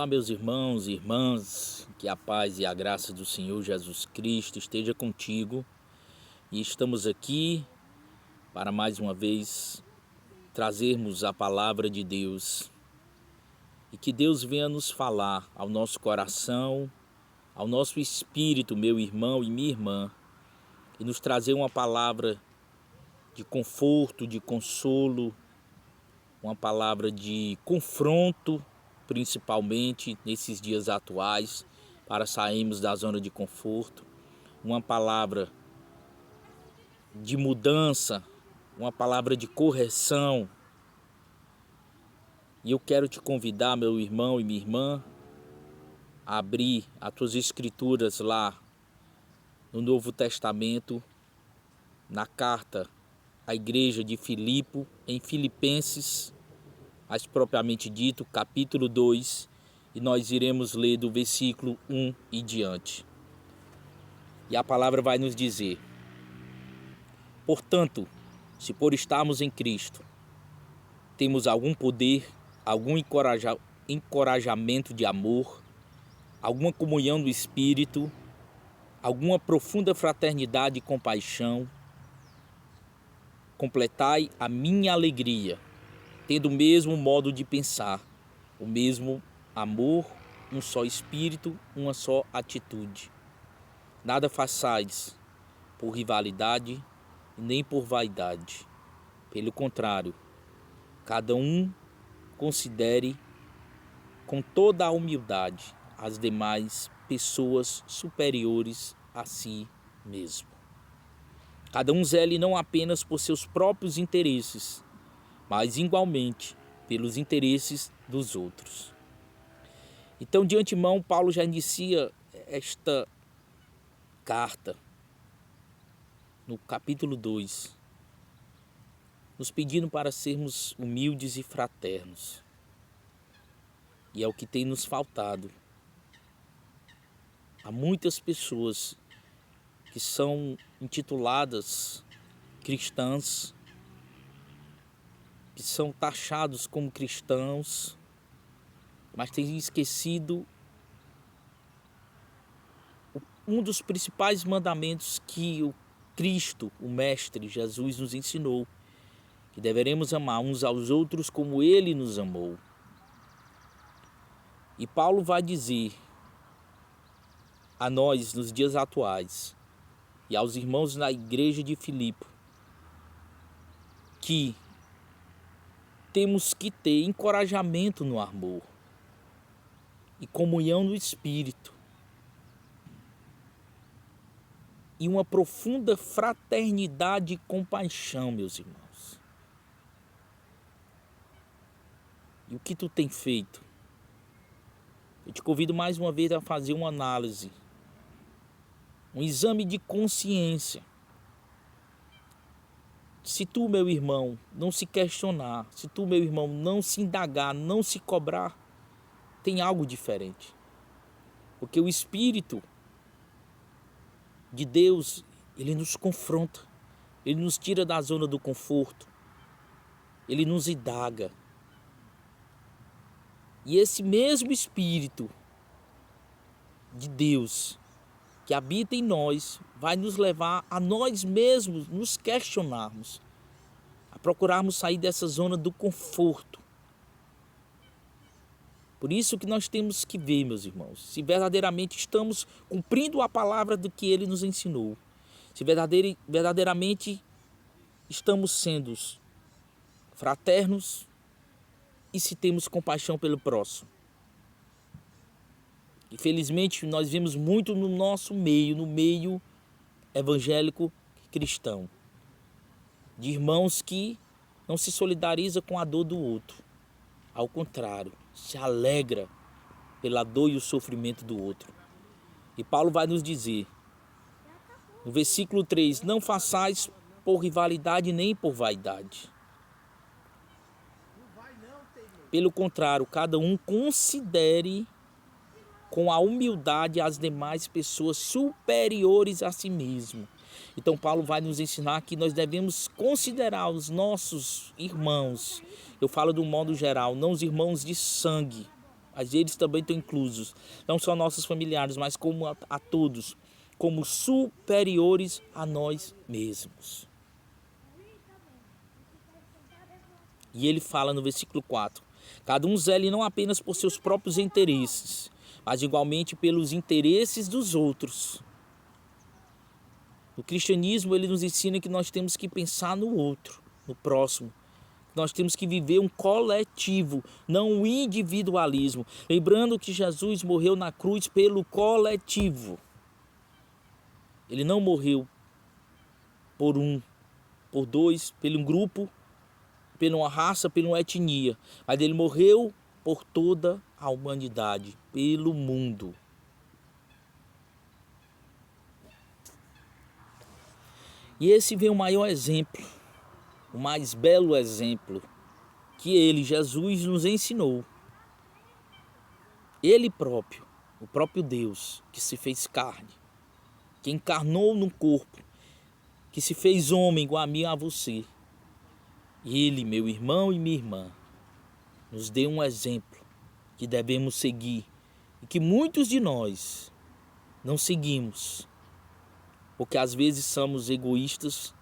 Olá, meus irmãos e irmãs, que a paz e a graça do Senhor Jesus Cristo esteja contigo. E estamos aqui para mais uma vez trazermos a palavra de Deus. E que Deus venha nos falar ao nosso coração, ao nosso espírito, meu irmão e minha irmã, e nos trazer uma palavra de conforto, de consolo, uma palavra de confronto, principalmente nesses dias atuais, para sairmos da zona de conforto, uma palavra de mudança, uma palavra de correção. E eu quero te convidar, meu irmão e minha irmã, a abrir as tuas escrituras lá no Novo Testamento, na carta à igreja de Filipe, em Filipenses, mais propriamente dito, capítulo 2, e nós iremos ler do versículo 1 e diante. E a palavra vai nos dizer: portanto, se por estarmos em Cristo, temos algum poder, algum encorajamento de amor, alguma comunhão do Espírito, alguma profunda fraternidade e compaixão, completai a minha alegria, tendo o mesmo modo de pensar, o mesmo amor, um só espírito, uma só atitude. Nada façais por rivalidade, nem por vaidade. Pelo contrário, cada um considere com toda a humildade as demais pessoas superiores a si mesmo. Cada um zele não apenas por seus próprios interesses, mas igualmente pelos interesses dos outros. Então, de antemão, Paulo já inicia esta carta no capítulo 2, nos pedindo para sermos humildes e fraternos. E é o que tem nos faltado. Há muitas pessoas que são intituladas cristãs, que são taxados como cristãos, mas têm esquecido um dos principais mandamentos que o Cristo, o Mestre Jesus, nos ensinou, que deveremos amar uns aos outros como Ele nos amou. E Paulo vai dizer a nós nos dias atuais e aos irmãos na igreja de Filipe que temos que ter encorajamento no amor e comunhão no Espírito e uma profunda fraternidade e compaixão, meus irmãos. E o que tu tem feito? Eu te convido mais uma vez a fazer uma análise, um exame de consciência. Se tu, meu irmão, não se questionar, se tu, meu irmão, não se indagar, não se cobrar, tem algo diferente. Porque o Espírito de Deus, ele nos confronta, ele nos tira da zona do conforto, ele nos indaga. E esse mesmo Espírito de Deus que habita em nós vai nos levar a nós mesmos nos questionarmos, a procurarmos sair dessa zona do conforto. Por isso que nós temos que ver, meus irmãos, se verdadeiramente estamos cumprindo a palavra do que Ele nos ensinou, se verdadeiramente estamos sendo fraternos e se temos compaixão pelo próximo. Infelizmente, nós vemos muito no nosso meio, no meio evangélico cristão, de irmãos que não se solidarizam com a dor do outro. Ao contrário, se alegra pela dor e o sofrimento do outro. E Paulo vai nos dizer, no versículo 3, não façais por rivalidade nem por vaidade. Pelo contrário, cada um considere com a humildade as demais pessoas superiores a si mesmo. Então Paulo vai nos ensinar que nós devemos considerar os nossos irmãos, eu falo de um modo geral, não os irmãos de sangue, mas eles também estão inclusos, não só nossos familiares, mas como a todos, como superiores a nós mesmos. E ele fala no versículo 4, cada um zele não apenas por seus próprios interesses, mas igualmente pelos interesses dos outros. O cristianismo, ele nos ensina que nós temos que pensar no outro, no próximo. Nós temos que viver um coletivo, não um individualismo. Lembrando que Jesus morreu na cruz pelo coletivo. Ele não morreu por um, por dois, pelo um grupo, pela uma raça, pela uma etnia. Mas ele morreu por toda a humanidade, pelo mundo. E esse vem o maior exemplo, o mais belo exemplo que ele, Jesus, nos ensinou. Ele próprio, o próprio Deus, que se fez carne, que encarnou no corpo, que se fez homem igual a mim e a você. Ele, meu irmão e minha irmã, nos deu um exemplo que devemos seguir e que muitos de nós não seguimos, porque às vezes somos egoístas,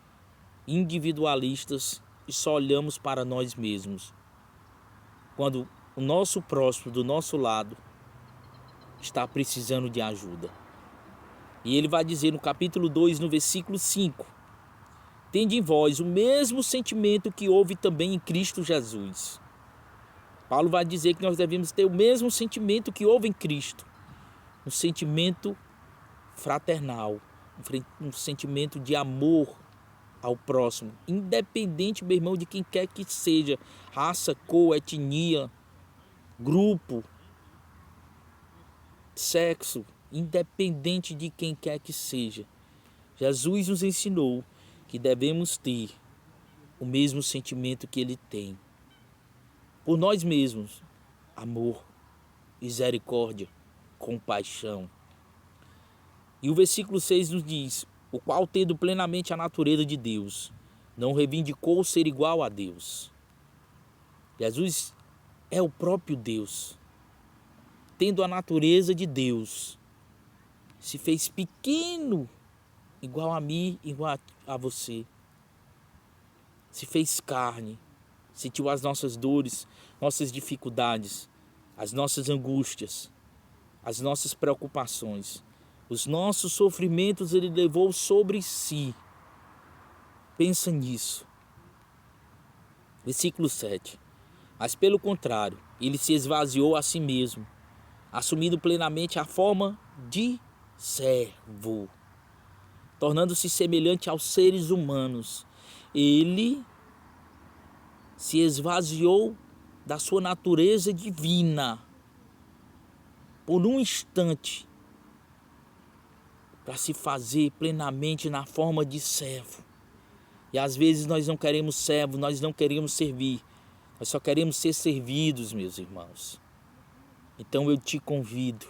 individualistas e só olhamos para nós mesmos, quando o nosso próximo do nosso lado está precisando de ajuda. E ele vai dizer no capítulo 2, no versículo 5, tende em vós o mesmo sentimento que houve também em Cristo Jesus. Paulo vai dizer que nós devemos ter o mesmo sentimento que houve em Cristo, um sentimento fraternal, um sentimento de amor ao próximo, independente, meu irmão, de quem quer que seja, raça, cor, etnia, grupo, sexo, independente de quem quer que seja. Jesus nos ensinou que devemos ter o mesmo sentimento que ele tem. Por nós mesmos, amor, misericórdia, compaixão. E o versículo 6 nos diz, o qual tendo plenamente a natureza de Deus, não reivindicou ser igual a Deus. Jesus é o próprio Deus. Tendo a natureza de Deus, se fez pequeno, igual a mim, igual a você. Se fez carne, sentiu as nossas dores, nossas dificuldades, as nossas angústias, as nossas preocupações, os nossos sofrimentos ele levou sobre si. Pensa nisso. Versículo 7. Mas pelo contrário, ele se esvaziou a si mesmo, assumindo plenamente a forma de servo, tornando-se semelhante aos seres humanos. Ele se esvaziou da sua natureza divina por um instante para se fazer plenamente na forma de servo. E às vezes nós não queremos servo, nós não queremos servir, nós só queremos ser servidos, meus irmãos. Então eu te convido,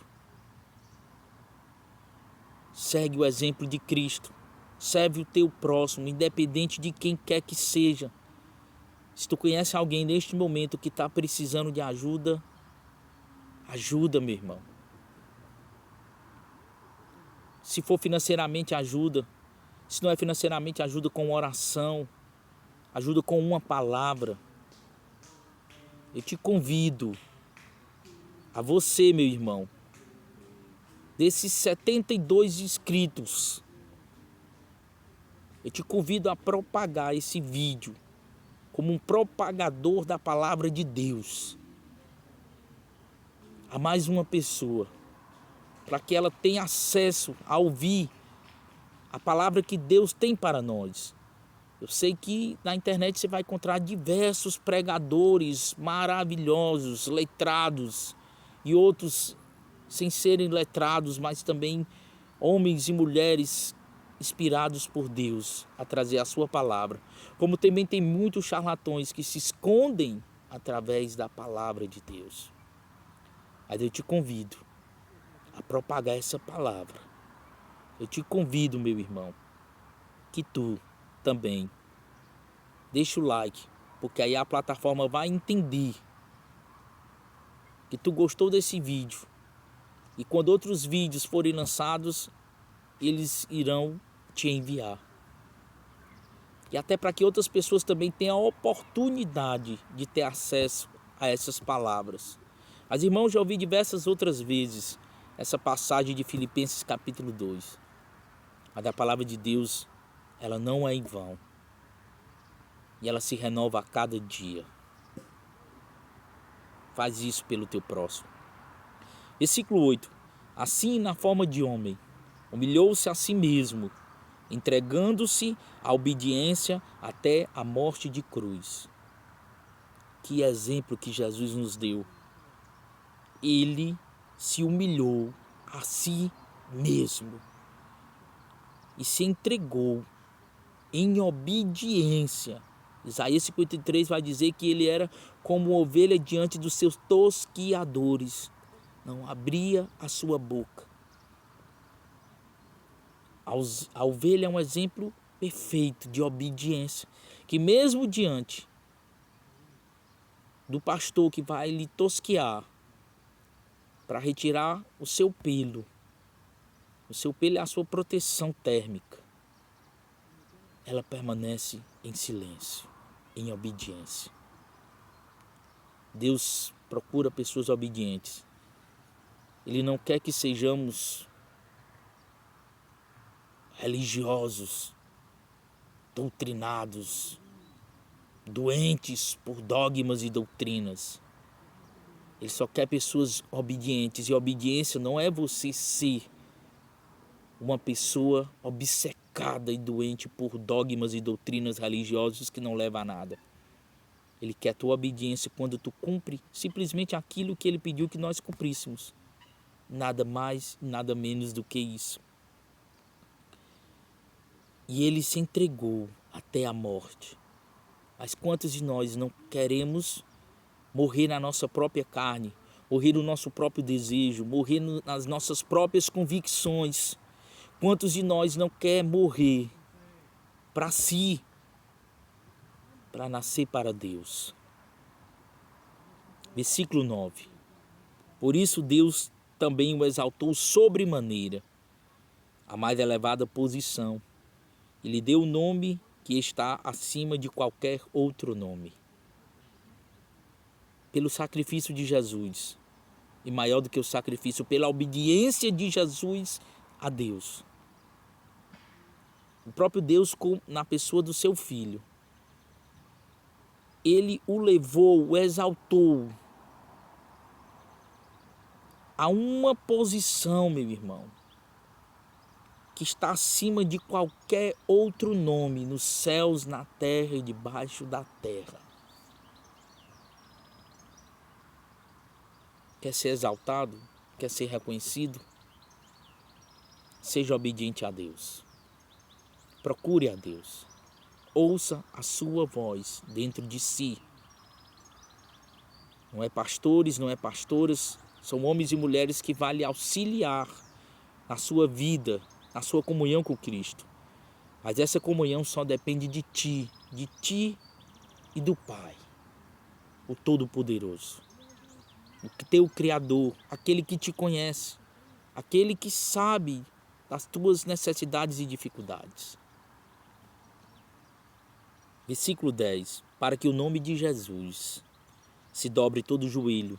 segue o exemplo de Cristo, serve o teu próximo, independente de quem quer que seja. Se tu conhece alguém neste momento que está precisando de ajuda, ajuda, meu irmão. Se for financeiramente, ajuda. Se não é financeiramente, ajuda com oração, ajuda com uma palavra. Eu te convido, a você, meu irmão, desses 72 inscritos, eu te convido a propagar esse vídeo como um propagador da palavra de Deus a mais uma pessoa, para que ela tenha acesso a ouvir a palavra que Deus tem para nós. Eu sei que na internet você vai encontrar diversos pregadores maravilhosos, letrados, e outros sem serem letrados, mas também homens e mulheres inspirados por Deus a trazer a sua palavra. Como também tem muitos charlatões que se escondem através da palavra de Deus. Mas eu te convido a propagar essa palavra. Eu te convido, meu irmão, que tu também deixa o like, porque aí a plataforma vai entender que tu gostou desse vídeo. E quando outros vídeos forem lançados, eles irão te enviar. E até para que outras pessoas também tenham a oportunidade de ter acesso a essas palavras. Mas, irmãos, já ouvi diversas outras vezes essa passagem de Filipenses capítulo 2. A da palavra de Deus, ela não é em vão. E ela se renova a cada dia. Faz isso pelo teu próximo. Versículo 8. Assim, na forma de homem, humilhou-se a si mesmo, entregando-se à obediência até a morte de cruz. Que exemplo que Jesus nos deu. Ele se humilhou a si mesmo e se entregou em obediência. Isaías 53 vai dizer que ele era como ovelha diante dos seus tosquiadores, não abria a sua boca. A ovelha é um exemplo perfeito de obediência, que mesmo diante do pastor que vai lhe tosquiar para retirar o seu pelo é a sua proteção térmica, ela permanece em silêncio, em obediência. Deus procura pessoas obedientes. Ele não quer que sejamos religiosos, doutrinados, doentes por dogmas e doutrinas. Ele só quer pessoas obedientes. E obediência não é você ser uma pessoa obcecada e doente por dogmas e doutrinas religiosas que não levam a nada. Ele quer a tua obediência quando tu cumpre simplesmente aquilo que ele pediu que nós cumpríssemos. Nada mais, nada menos do que isso. E ele se entregou até a morte. Mas quantos de nós não queremos morrer na nossa própria carne, morrer no nosso próprio desejo, morrer nas nossas próprias convicções? Quantos de nós não quer morrer para si, para nascer para Deus? Versículo 9. Por isso Deus também o exaltou sobremaneira, a mais elevada posição, e lhe deu o nome que está acima de qualquer outro nome. Pelo sacrifício de Jesus, e maior do que o sacrifício, pela obediência de Jesus a Deus. O próprio Deus, na pessoa do seu Filho, ele o levou, o exaltou a uma posição, meu irmão, que está acima de qualquer outro nome, nos céus, na terra e debaixo da terra. Quer ser exaltado? Quer ser reconhecido? Seja obediente a Deus. Procure a Deus. Ouça a sua voz dentro de si. Não é pastores, não é pastoras, são homens e mulheres que vão lhe auxiliar na sua vida, na sua comunhão com Cristo. Mas essa comunhão só depende de ti e do Pai, o Todo-Poderoso, o teu Criador, aquele que te conhece, aquele que sabe das tuas necessidades e dificuldades. Versículo 10. Para que o nome de Jesus se dobre todo o joelho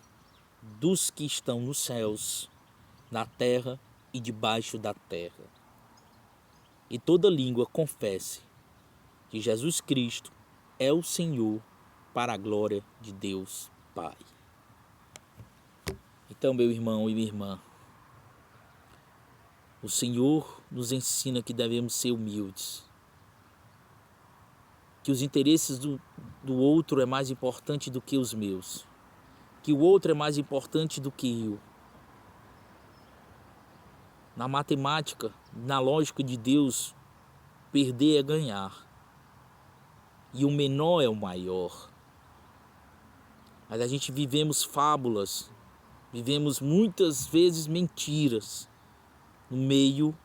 dos que estão nos céus, na terra e debaixo da terra, e toda língua confesse que Jesus Cristo é o Senhor, para a glória de Deus Pai. Então, meu irmão e minha irmã, o Senhor nos ensina que devemos ser humildes, que os interesses do outro é mais importante do que os meus, que o outro é mais importante do que eu. Na matemática, na lógica de Deus, perder é ganhar, e o menor é o maior. Mas a gente vivemos fábulas, vivemos muitas vezes mentiras no meio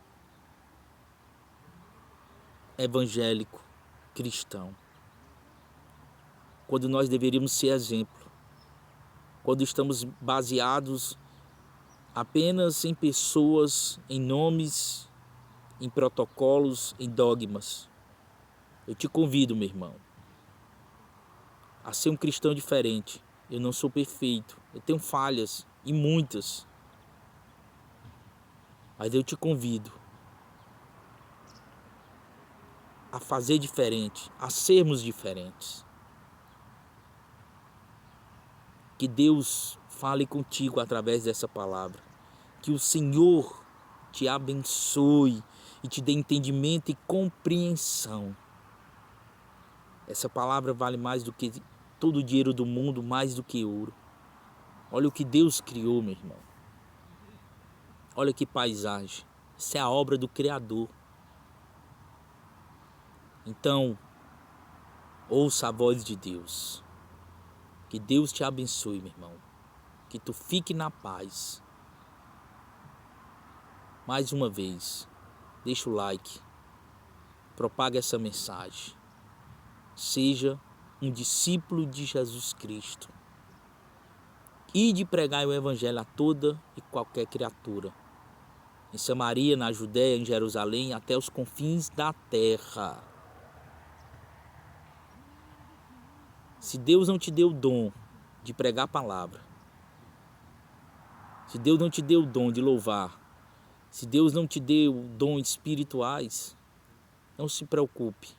evangélico cristão, quando nós deveríamos ser exemplo, quando estamos baseados apenas em pessoas, em nomes, em protocolos, em dogmas. Eu te convido, meu irmão, a ser um cristão diferente. Eu não sou perfeito, eu tenho falhas, e muitas. Mas eu te convido a fazer diferente, a sermos diferentes. Que Deus fale contigo através dessa palavra. Que o Senhor te abençoe e te dê entendimento e compreensão. Essa palavra vale mais do que todo o dinheiro do mundo, mais do que ouro. Olha o que Deus criou, meu irmão. Olha que paisagem. Isso é a obra do Criador. Então, ouça a voz de Deus. Que Deus te abençoe, meu irmão. Que tu fique na paz. Mais uma vez, deixa o like. Propaga essa mensagem. Seja um discípulo de Jesus Cristo. E de pregar o evangelho a toda e qualquer criatura. Em Samaria, na Judéia, em Jerusalém, até os confins da terra. Se Deus não te deu o dom de pregar a palavra, se Deus não te deu o dom de louvar, se Deus não te deu dons espirituais, não se preocupe.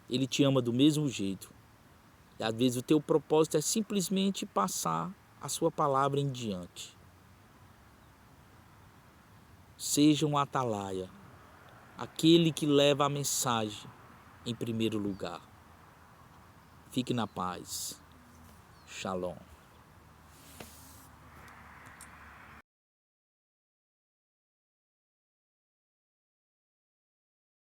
Ele te ama do mesmo jeito. E às vezes o teu propósito é simplesmente passar a sua palavra em diante. Seja um atalaia, aquele que leva a mensagem em primeiro lugar. Fique na paz. Shalom.